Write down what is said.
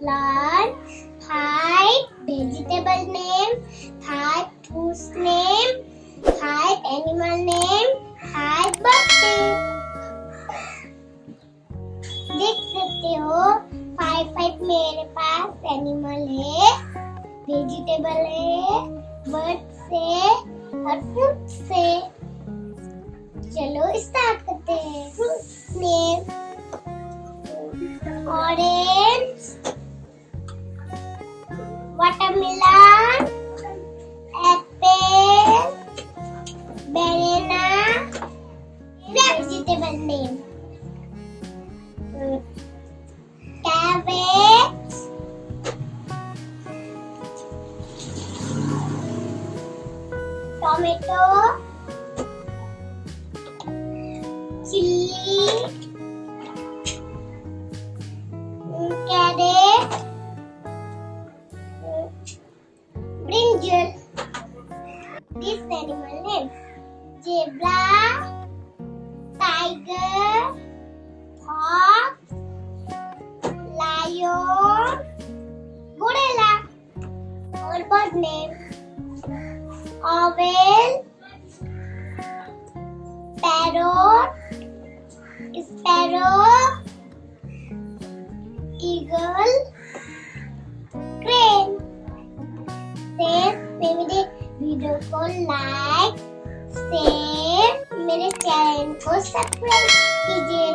learn 5 vegetable name, 5 fruits name, 5 animal name, 5 bird name. देख सकते हो 5 मेरे पास एनिमल है, वेजिटेबल है, बर्ड से और फ्रूट से। चलो स्टार्ट करते हैं। Fruit name orange, watermelon, apple, banana. Vegetable name cabbage, tomato, chili, carrot, brinjal. This animal name zebra, tiger, fox, lion, gorilla. Or bird name owl, parrot, sparrow, eagle, crane. मेरे video को like, share, मेरे channel को subscribe कीजिए।